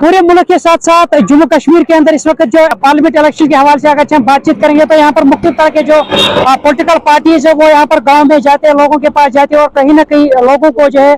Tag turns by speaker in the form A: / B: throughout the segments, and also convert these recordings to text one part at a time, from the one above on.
A: पूरे मुल्क के साथ साथ जम्मू कश्मीर के अंदर इस वक्त जो पार्लियामेंट इलेक्शन के हवाले से अगर हम बातचीत करेंगे तो यहाँ पर मुख्तलिफ तरह के जो पॉलिटिकल पार्टीज है वो यहाँ पर गांव में जाते हैं, लोगों के पास जाते हैं और कहीं ना कहीं लोगों को जो है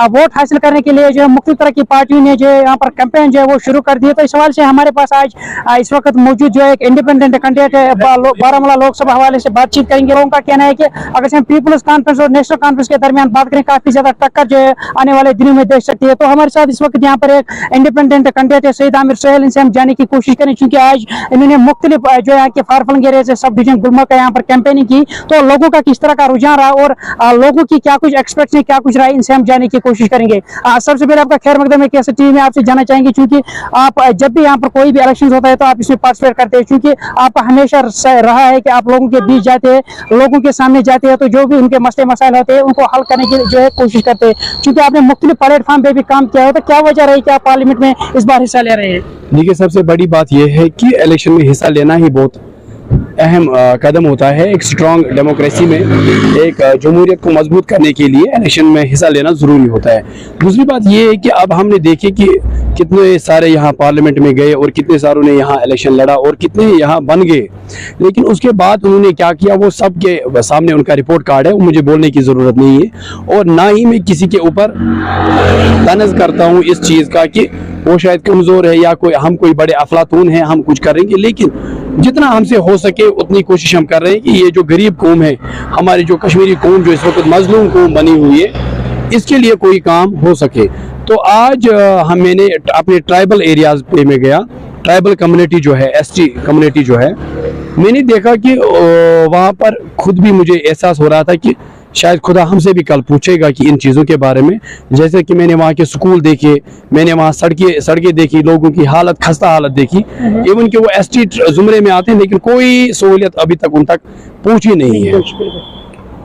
A: वोट हासिल करने के लिए जो है मुख्तलिफ तरह की पार्टियों ने जो है यहाँ पर कैंपेन जो है वो शुरू कर दिए। तो इस हवाले से हमारे पास आज इस वक्त मौजूद जो है एक इंडिपेंडेंट कैंडिडेट है, बारामूला लोकसभा हवाले से बातचीत करेंगे। लोगों का कहना है कि अगर हम पीपल्स कॉन्फ्रेंस और नेशनल कॉन्फ्रेंस के दरमियान बात करें काफी ज्यादा टक्कर जो है आने वाले दिनों में देख सकती है। तो हमारे साथ इस वक्त यहाँ पर एक इंडिपेंडेंट कैंडिडेट है सईद आमिर सोहेल, इनसे हम जानने की कोशिश करें क्योंकि आज इन्होंने मुख्तलिफ जो यहाँ के फारफलंग एरिया से सब डिवीजन गुलमर्ग का यहाँ पर कैंपेनिंग की। तो लोगों का किस तरह का रुझान रहा और लोगों की क्या कुछ एक्सपेक्ट है, क्या कुछ रहा है, इनसे हम जानने की कोशिश करेंगे। सबसे पहले आपका खैर मकदम है कैसे टीवी में आपसे जानना चाहेंगे क्योंकि आप जब भी यहाँ पर कोई भी इलेक्शन होता है तो आप इसमें पार्टिसिपेट करते हैं क्योंकि आप हमेशा रहा है कि आप लोगों के बीच जाते हैं, लोगों के सामने जाते हैं, तो जो भी उनके मसले मसाइल होते हैं उनको हल करने की जो है कोशिश करते हैं। क्योंकि आपने मुख्तलिफ प्लेटफॉर्म पे भी काम किया है, तो क्या वजह रही कि आप पार्लियामेंट में इस बार हिस्सा ले रहे हैं?
B: देखिए, सबसे बड़ी बात यह है कि इलेक्शन में हिस्सा लेना ही बहुत अहम कदम होता है। एक स्ट्रॉन्ग डेमोक्रेसी में एक जमहूरियत को मजबूत करने के लिए इलेक्शन में हिस्सा लेना ज़रूरी होता है। दूसरी बात यह है कि अब हमने देखे कि कितने सारे यहाँ पार्लियामेंट में गए और कितने सारों ने यहाँ इलेक्शन लड़ा और कितने यहाँ बन गए, लेकिन उसके बाद उन्होंने क्या किया वो सबके सामने उनका रिपोर्ट कार्ड है, वो मुझे बोलने की ज़रूरत नहीं है। और ना ही मैं किसी के ऊपर तनज़ करता हूँ इस चीज़ का कि वो शायद कमज़ोर है या हम कोई बड़े अफलातून हैं, हम कुछ करेंगे, लेकिन जितना हमसे हो सके उतनी कोशिश हम कर रहे हैं कि ये जो गरीब कौम है, हमारी जो कश्मीरी कौम जो इस वक्त मजलूम कौम बनी हुई है, इसके लिए कोई काम हो सके। तो आज मैंने अपने ट्राइबल एरियाज पे में गया, ट्राइबल कम्युनिटी जो है, एसटी कम्युनिटी जो है, मैंने देखा कि वहाँ पर खुद भी मुझे एहसास हो रहा था कि शायद खुदा हमसे भी कल पूछेगा कि इन चीज़ों के बारे में। जैसे कि मैंने वहाँ के स्कूल देखे, मैंने वहाँ सड़कें देखी, लोगों की हालत, खस्ता हालत देखी। इवन कि वो एसटी जुमरे में आते हैं लेकिन कोई सहूलियत अभी तक उन तक पहुँची नहीं है।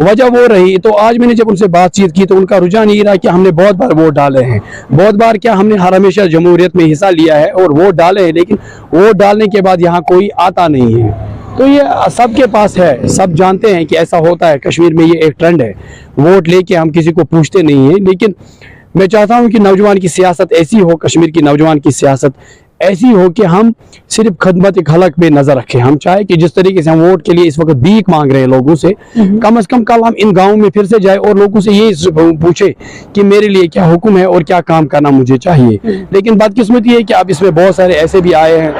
B: वजह वो रही, तो आज मैंने जब उनसे बातचीत की तो उनका रुझान ये रहा कि हमने बहुत बार वोट डाले हैं, बहुत बार क्या हमने हर हमेशा जमहूरियत में हिस्सा लिया है और वोट डाले हैं, लेकिन वोट डालने के बाद यहाँ कोई आता नहीं है। तो ये सबके पास है, सब जानते हैं कि ऐसा होता है कश्मीर में, ये एक ट्रेंड है। वोट लेके हम किसी को पूछते नहीं हैं, लेकिन मैं चाहता हूँ कि नौजवान की सियासत ऐसी हो, कश्मीर की नौजवान की सियासत ऐसी हो कि हम सिर्फ खदमत खलक पे नजर रखें। हम चाहे कि जिस तरीके से हम वोट के लिए इस वक्त भीख मांग रहे हैं लोगों से, कम से कम कल हम इन गाँव में फिर से जाए और लोगों से ये पूछे कि मेरे लिए क्या हुक्म है और क्या काम करना मुझे चाहिए। लेकिन बदकिस्मती है कि अब इसमें बहुत सारे ऐसे भी आए हैं,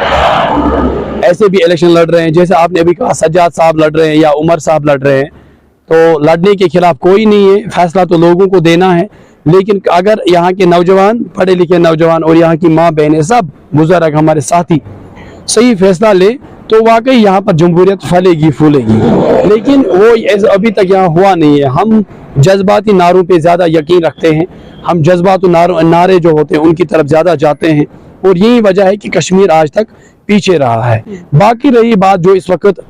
B: ऐसे भी इलेक्शन लड़ रहे हैं, जैसे आपने अभी कहा सज्जाद साहब लड़ रहे हैं या उमर साहब लड़ रहे हैं। तो लड़ने के खिलाफ कोई नहीं है, फैसला तो लोगों को देना है। लेकिन अगर यहाँ के नौजवान, पढ़े लिखे नौजवान और यहाँ की माँ बहनें, सब बुजुर्ग हमारे साथी सही फैसला ले तो वाकई यहाँ पर जमहूरियत फैलेगी फूलेगी। लेकिन वो अभी तक यहाँ हुआ नहीं है। हम जज्बाती नारों पे ज़्यादा यकीन रखते हैं, हम जज्बाती नारे जो होते हैं उनकी तरफ ज़्यादा जाते हैं और यही वजह है कि कश्मीर आज तक पीछे रहा है। बाकी रही बात जो इस वक्त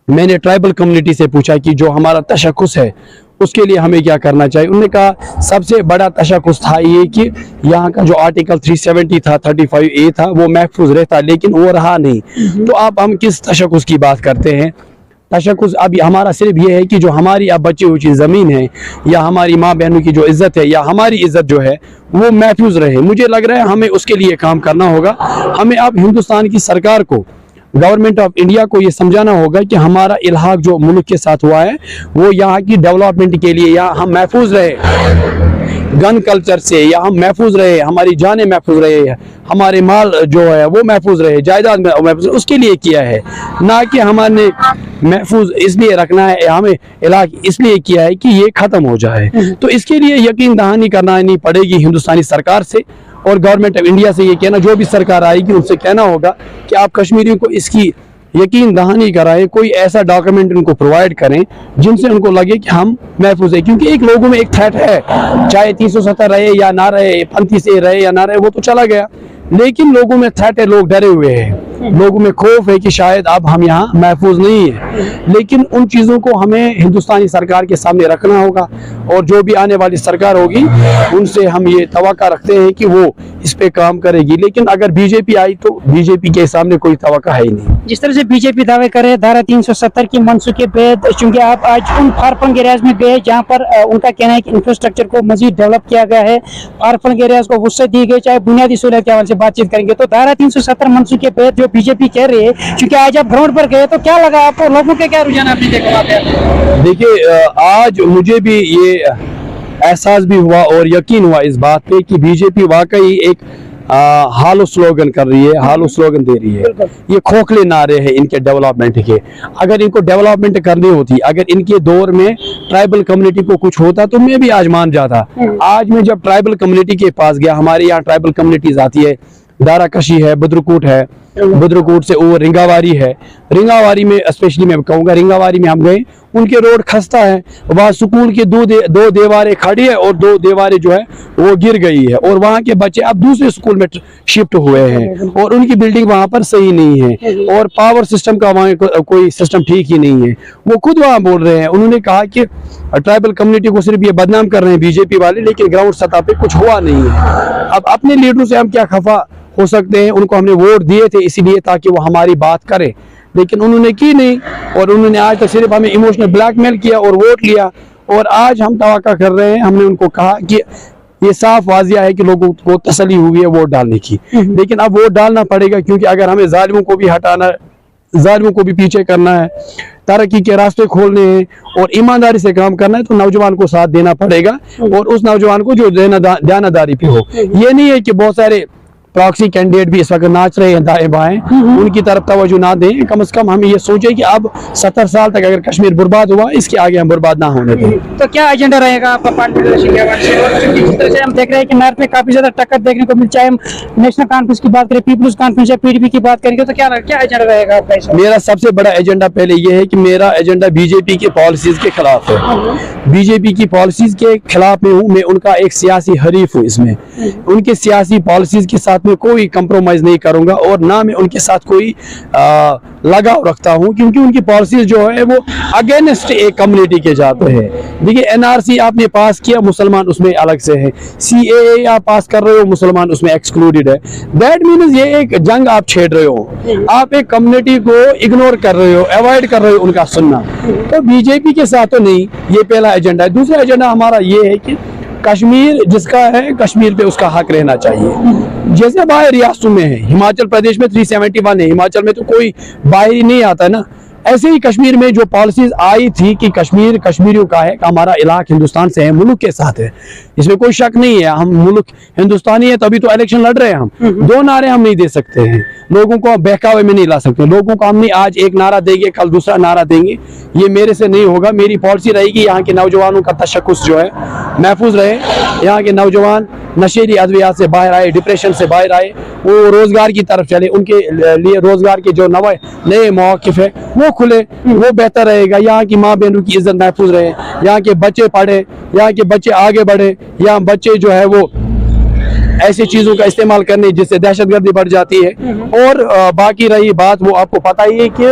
B: मैंने ट्राइबल कम्युनिटी से पूछा कि जो हमारा तशक्कुस है उसके लिए हमें क्या करना चाहिए, उन्होंने कहा सबसे बड़ा तशक्कुस था ये कि यहाँ का जो आर्टिकल 370 था, 35A था, वो महफूज रहता, लेकिन वो रहा नहीं। तो अब हम किस तशक्कुस की बात करते हैं? तशक्कुस अभी हमारा सिर्फ ये है कि जो हमारी अब बची हुई ज़मीन है या हमारी माँ बहनों की जो इज़्ज़त है या हमारी इज़्ज़त जो है वो महफूज रहे। मुझे लग रहा है हमें उसके लिए काम करना होगा। हमें अब हिंदुस्तान की सरकार को, गवर्नमेंट ऑफ इंडिया को ये समझाना होगा कि हमारा इल्हाक जो मुल्क के साथ हुआ है वो यहाँ की डेवलपमेंट के लिए, या हम महफूज रहे गन कल्चर से, या हम महफूज रहे, हमारी जानें महफूज रहे, हमारे माल जो है वो महफूज रहे, जायदाद महफूज, उसके लिए किया है। ना कि हमारे महफूज इसलिए रखना है, हमें इलाक इसलिए किया है कि ये ख़त्म हो जाए। तो इसके लिए यकीन दहानी करना नहीं पड़ेगी हिंदुस्तानी सरकार से और गवर्नमेंट ऑफ इंडिया से। ये कहना, जो भी सरकार आएगी उनसे कहना होगा कि आप कश्मीरियों को इसकी यकीन दहानी कराएं, कोई ऐसा डॉक्यूमेंट उनको प्रोवाइड करें जिनसे उनको लगे कि हम महफूज है। क्योंकि एक लोगों में एक थ्रेट है, चाहे 370 रहे या ना रहे, 35A रहे या ना रहे, वो तो चला गया, लेकिन लोगों में थ्रेट है, लोग डरे हुए हैं। लोगों में खौफ है कि शायद अब हम यहाँ महफूज नहीं है। लेकिन उन चीज़ों को हमें हिंदुस्तानी सरकार के सामने रखना होगा और जो भी आने वाली सरकार होगी उनसे हम ये तवक्का रखते हैं कि वो इस पे काम करेगी। लेकिन अगर बीजेपी आई तो बीजेपी के सामने कोई तवक्का है ही नहीं।
A: जिस तरह से बीजेपी दावे करे धारा 370 की मनसूख के बाद, चूंकि आप आज उन फारफंग एरियाज में गए जहां पर उनका कहना है कि इंफ्रास्ट्रक्चर को मजीद डेवलप किया गया है, फारफंग एरियाज को वुसअत दी गई, चाहे बुनियादी सहूलियत के हवाले से बातचीत करेंगे। तो धारा 370 मनसूख के बाद जो बीजेपी कह रही है, क्योंकि आज आप ग्राउंड पर गए तो क्या लगा आपको, लोगों के क्या रुझान आपने देखा?
B: देखिए, आज मुझे भी ये एहसास भी हुआ और यकीन हुआ इस बात पे कि बीजेपी वाकई एक हालो स्लोगन कर रही है, हालो स्लोगन दे रही है। ये खोखले नारे हैं इनके डेवलपमेंट के। अगर इनको डेवलपमेंट करनी होती, अगर इनके दौर में ट्राइबल कम्युनिटी को कुछ होता तो मैं भी आज मान जाता। आज मैं जब ट्राइबल कम्युनिटी के पास गया, हमारे यहाँ ट्राइबल कम्युनिटीज आती है, दाराकशी है, बुद्रकूट है, बुद्रकूट से वो रिंगावारी है। रिंगावारी में स्पेशली मैं कहूँगा, रिंगावारी में हम गए, उनके रोड खस्ता है, वहाँ स्कूल की दो दीवारें खड़ी है और 2 दीवारें जो है वो गिर गई है और वहाँ के बच्चे अब दूसरे स्कूल में शिफ्ट हुए हैं और उनकी बिल्डिंग वहाँ पर सही नहीं है और पावर सिस्टम का वहाँ कोई सिस्टम ठीक ही नहीं है। वो खुद वहाँ बोल रहे हैं, उन्होंने कहा कि ट्राइबल कम्युनिटी को सिर्फ ये बदनाम कर रहे हैं बीजेपी वाले, लेकिन ग्राउंड सतह पे कुछ हुआ नहीं है। अब अपने लीडरों से हम क्या खफा हो सकते हैं, उनको हमने वोट दिए थे इसीलिए ताकि वो हमारी बात करें, लेकिन उन्होंने की नहीं और उन्होंने आज तक सिर्फ हमें इमोशनल ब्लैकमेल किया और वोट लिया। और आज हम तवक्का कर रहे हैं, हमने उनको कहा कि ये साफ वाजिया है कि लोगों को तसल्ली हुई है वोट डालने की, लेकिन अब वोट डालना पड़ेगा क्योंकि अगर हमें जालिमों को भी हटाना, जालिमों को भी पीछे करना है, तरक्की के रास्ते खोलने हैं और ईमानदारी से काम करना है, तो नौजवान को साथ देना पड़ेगा और उस नौजवान को जो दानादारी पे हो। ये नहीं है कि बहुत सारे प्रॉक्सी कैंडिडेट भी इस वक्त नाच रहे हैं दाएं बाएं, उनकी तरफ तवज्जो ना दें। कम से कम हम ये सोचें कि अब 70 साल तक अगर कश्मीर बर्बाद हुआ, इसके आगे हम बर्बाद ना होने दें।
A: तो क्या एजेंडा रहेगा आपका पार्टी इलेक्शन के हवाले से? और जिस तरह से हम देख रहे हैं कि नॉर्थ में काफी ज्यादा टक्कर देखने को मिल, चाहे हम नेशनल कॉन्फ्रेंस की बात करें, पीपल्स कॉन्फ्रेंस या पीडीपी की बात करेंगे, तो क्या एजेंडा रहेगा आपका इसमें?
B: मेरा सबसे बड़ा एजेंडा पहले ये है कि मेरा एजेंडा बीजेपी की पॉलिसीज के खिलाफ है। बीजेपी की पॉलिसीज के खिलाफ में हूँ मैं, उनका एक सियासी हरीफ हूँ। इसमें उनके सियासी पॉलिसीज के साथ में कोई कंप्रोमाइज नहीं करूंगा और ना मैं उनके साथ कोई लगाव रखता हूं, क्योंकि उनकी पॉलिसीज जो है वो अगेंस्ट एक कम्युनिटी के जाते हैं। देखिए, एनआरसी आपने पास किया, मुसलमान उसमें अलग से है, सीएए आप पास कर रहे हो, मुसलमान उसमें एक्सक्लूडेड है। दैट मीन्स ये एक जंग आप छेड़ रहे हो, आप एक कम्युनिटी को इग्नोर कर रहे हो, अवॉइड कर रहे हो उनका सुनना। तो बीजेपी के साथ तो नहीं, ये पहला एजेंडा है। दूसरा एजेंडा हमारा ये है कि कश्मीर जिसका है, कश्मीर पे उसका हक रहना चाहिए। जैसे बाहर रियासतों में है, हिमाचल प्रदेश में 371 है, हिमाचल में तो कोई बाहरी नहीं आता है ना। ऐसे ही कश्मीर में जो पॉलिसीज आई थी कि कश्मीर कश्मीरियों का है, हमारा इलाका हिंदुस्तान से है, मुल्क के साथ है, इसमें कोई शक नहीं है। हम मुल्क हिंदुस्तानी है, तभी तो इलेक्शन लड़ रहे हैं हम। 2 नारे हम नहीं दे सकते हैं, लोगों को बहकावे में नहीं ला सकते। लोगों को हमने आज एक नारा देंगे, कल दूसरा नारा देंगे, ये मेरे से नहीं होगा। मेरी पॉलिसी रहेगी यहाँ के नौजवानों का तशक्कुस जो है महफूज रहे, यहाँ के नौजवान नशेरी अद्वियात से बाहर आए, डिप्रेशन से बाहर आए, वो रोजगार की तरफ चले, उनके लिए रोजगार के जो नए मौक़िफ़ है वो खुले, वो बेहतर रहेगा। यहाँ की माँ बहनों की इज्जत महफूज रहे, यहाँ के बच्चे पढ़े, यहाँ के बच्चे आगे बढ़े, यहाँ बच्चे जो है वो ऐसी चीजों का इस्तेमाल करने जिससे दहशतगर्दी बढ़ जाती है। और बाकी रही बात, वो आपको पता ही है कि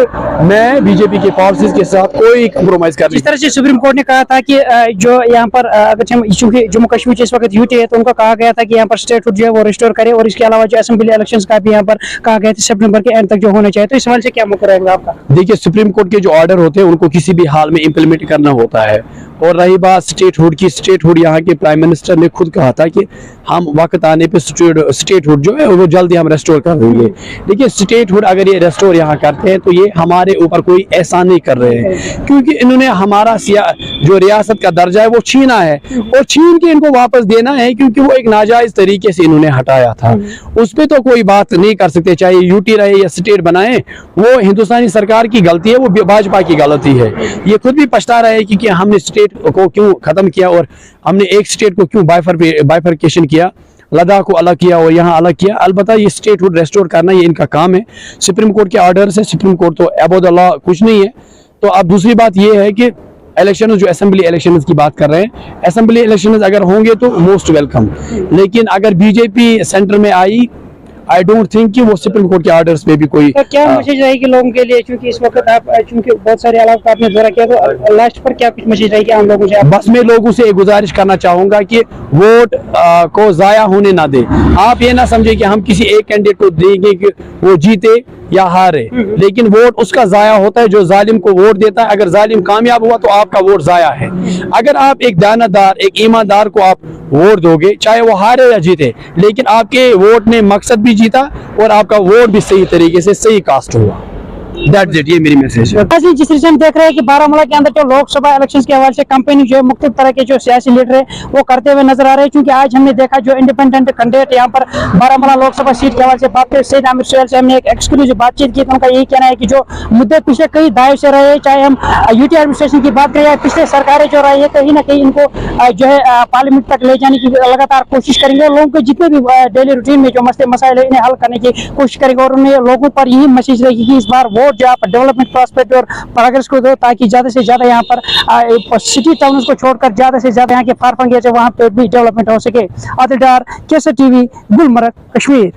B: मैं बीजेपी के पॉलिसीज के साथ कोई कंप्रोमाइज कर नहीं।
A: जिस तरह से सुप्रीम कोर्ट ने कहा था कि जो यहाँ पर अगर चूंकि जम्मू कश्मीर इस वक्त यूटी है, तो उनको कहा गया था कि यहाँ पर स्टेटहुड जो है वो रिस्टोर करे, और इसके अलावा जो असेंबली इलेक्शंस का भी यहाँ पर कहा गया था सितंबर के एंड तक जो होने चाहिए। तो इस हवाले से क्या मुकर रहेगा आपका?
B: देखिए, सुप्रीम कोर्ट के जो ऑर्डर होते हैं उनको किसी भी हाल में इम्प्लीमेंट करना होता है। और रही बात स्टेटहुड की, स्टेटहुड यहाँ के प्राइम मिनिस्टर ने खुद कहा था कि हम वक्त आने पे स्टेटहुड जो है वो जल्दी हम रेस्टोर कर देंगे। देखिए, स्टेटहुड अगर ये रेस्टोर यहाँ करते हैं तो ये हमारे ऊपर कोई एहसान नहीं कर रहे हैं, क्योंकि इन्होंने हमारा जो रियासत का दर्जा है वो छीना है और छीन के इनको वापस देना है, क्योंकि वो एक नाजायज तरीके से इन्होंने हटाया था। उस पर तो कोई बात नहीं कर सकते, चाहे यूटी रहे या स्टेट बनाए, वो हिंदुस्तानी सरकार की गलती है, वो भाजपा की गलती है। ये खुद भी पछता रहे कि हमने स्टेट को क्यों खत्म किया और हमने एक स्टेट को क्यों बाइफरकेशन किया, लद्दाख को अलग किया और यहाँ अलग किया। अलबत्ता ये स्टेटहुड रेस्टोर करना ये इनका काम है, सुप्रीम कोर्ट के ऑर्डर से। सुप्रीम कोर्ट तो अबव द लॉ कुछ नहीं है। तो अब दूसरी बात ये है कि इलेक्शन, जो असेंबली इलेक्शन की बात कर रहे हैं, असेंबली इलेक्शन अगर होंगे तो मोस्ट वेलकम। लेकिन अगर बीजेपी सेंटर में आई, आई डोंट थिंक कि वो सुप्रीम कोर्ट के ऑर्डर्स पे भी कोई
A: तो क्या मैसेज रहेगी लोगों के लिए, क्योंकि इस वक्त आप चूंकि बहुत सारे इलाकों का आपने दौरा किया, तो लास्ट पर क्या कुछ मैसेज रहेगी आम लोगों से?
B: बस मैं लोगों से एक गुजारिश करना चाहूंगा कि वोट को जाया होने ना दे। आप ये ना समझे कि हम किसी एक कैंडिडेट को देंगे कि वो जीते या हारे, लेकिन वोट उसका जाया होता है जो जालिम को वोट देता है। अगर जालिम कामयाब हुआ तो आपका वोट जाया है। अगर आप एक दानादार, एक ईमानदार को आप वोट दोगे, चाहे वो हारे या जीते, लेकिन आपके वोट ने मकसद भी जीता और आपका वोट भी सही तरीके से सही कास्ट हुआ। That's it, ये मेरी मैसेज है।
A: जी, जिस तरह से हम देख रहे हैं कि बारामूला के अंदर जो लोकसभा इलेक्शंस के हवाले से कैंपेनिंग जो है मुख्तलिफ तरह के जो सियासी लीडर है वो करते हुए नजर आ रहे हैं। क्योंकि आज हमने देखा जो इंडिपेंडेंट कैंडिडेट यहाँ पर बारामूला लोकसभा सीट के हवाले से बात करें, सैयद आमिर सुहेल से हमने एक एक्सक्लूसिव बातचीत की, तो उनका यही कहना है कि जो मुद्दे पिछले कई दायरे से रहे, चाहे हम यूटी एडमिनिस्ट्रेशन की बात करें या पिछले सरकारें जो रही है, कहीं ना कहीं इनको जो है पार्लियामेंट तक ले जाने की लगातार कोशिश करेंगे। लोगों के जितने भी डेली रूटीन में जो मसले मसाइल है इन्हें हल करने की कोशिश करेंगे और उन्हें लोगों पर यही मैसेज रहेगी कि इस बार वोट जो आप डेवलपमेंट प्रॉस्पेक्ट और प्रोग्रेस को दो, ताकि ज्यादा से ज्यादा यहाँ पर सिटी टाउन को छोड़कर ज्यादा से ज्यादा यहाँ के फार फंगे वहाँ पे भी डेवलपमेंट हो सके। आदिल डार, केसर टीवी, गुलमर्ग, कश्मीर।